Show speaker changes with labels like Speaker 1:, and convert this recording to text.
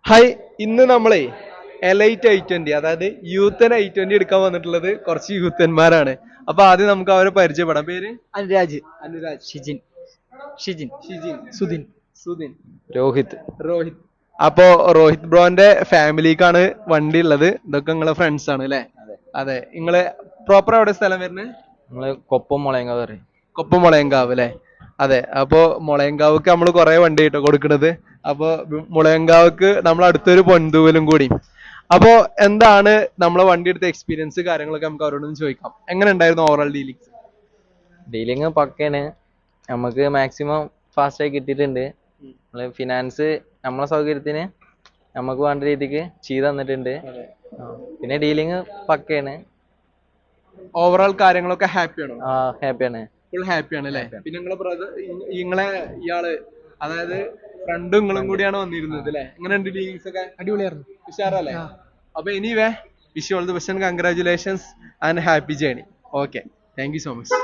Speaker 1: Hi, ഇന്ന് നമ്മളെ elite I-20 അതായത് യൂത്തൻ I-20 എടുക്കാൻ വന്നിട്ടുള്ളത് കുറച്ച് യൂത്തന്മാരാണ്. അപ്പൊ ആദ്യം നമുക്ക് അവരെ പരിചയപ്പെടാം. പേര്
Speaker 2: അനുരാജ്,
Speaker 1: അനുരാജ്,
Speaker 2: ഷിജിൻ, ഷിജിൻ,
Speaker 1: ഷിജിൻ,
Speaker 2: സുധിൻ,
Speaker 1: സുധിൻ,
Speaker 2: രോഹിത്.
Speaker 1: രോഹിത്. അപ്പോ രോഹിത് ബ്രോന്റെ ഫാമിലിക്കാണ് വണ്ടി ഉള്ളത്. ഇതൊക്കെ നിങ്ങളെ ഫ്രണ്ട്സ് ആണ് അല്ലെ? അതെ. നിങ്ങള് പ്രോപ്പർ എവിടെ സ്ഥലം വരുന്നത്?
Speaker 2: നമ്മള് കൊപ്പം മുളയങ്കാവ് പറയും.
Speaker 1: കൊപ്പം മുളയങ്കാവ് അല്ലെ? അതെ. അപ്പോ മുളയങ്കാവ്ക്ക് നമ്മൾ കുറെ വണ്ടി കിട്ടോ കൊടുക്കുന്നത്. അപ്പൊ മുളയങ്കാവ്ക്ക് നമ്മൾ അടുത്തൊരു പൊൻതൂവലും കൂടി. അപ്പോ എന്താണ് നമ്മളെ വണ്ടി എടുത്ത എക്സ്പീരിയൻസ് കാര്യങ്ങളൊക്കെ നമുക്ക് അവരോടൊന്ന് ചോദിക്കാം. എങ്ങനെ ഉണ്ടായിരുന്നു ഓവറോൾ ഡീലിംഗ്സ്?
Speaker 2: ഡീലിങ് പക്കയാണ്. നമുക്ക് മാക്സിമം ഫാസ്റ്റ് ആയി കിട്ടിയിട്ടുണ്ട്. നമ്മള് ഫിനാൻസ് നമ്മളെ സൗകര്യത്തിന് നമുക്ക് വേണ്ട രീതിക്ക് ചെയ്ത് തന്നിട്ടുണ്ട്. പിന്നെ ഡീലിങ് പക്കയാണ്.
Speaker 1: ഓവറോൾ കാര്യങ്ങളൊക്കെ ഹാപ്പിയാണോ?
Speaker 2: ഹാപ്പിയാണ്.
Speaker 1: ഫുൾ ഹാപ്പിയാണ് അല്ലെ? പിന്നെ നിങ്ങളെ ബ്രദർ, നിങ്ങളെ ഇയാള്, അതായത് ഫ്രണ്ടും നിങ്ങളും കൂടിയാണ് വന്നിരുന്നത് അല്ലെ? എങ്ങനെയുണ്ട് ഡീലിംഗ്സ് ഒക്കെ?
Speaker 2: അടിപൊളിയായിരുന്നു.
Speaker 1: ഉഷാറല്ലേ? അപ്പൊ anyway wish you all the best and congratulations and happy journey. Okay, thank you so much.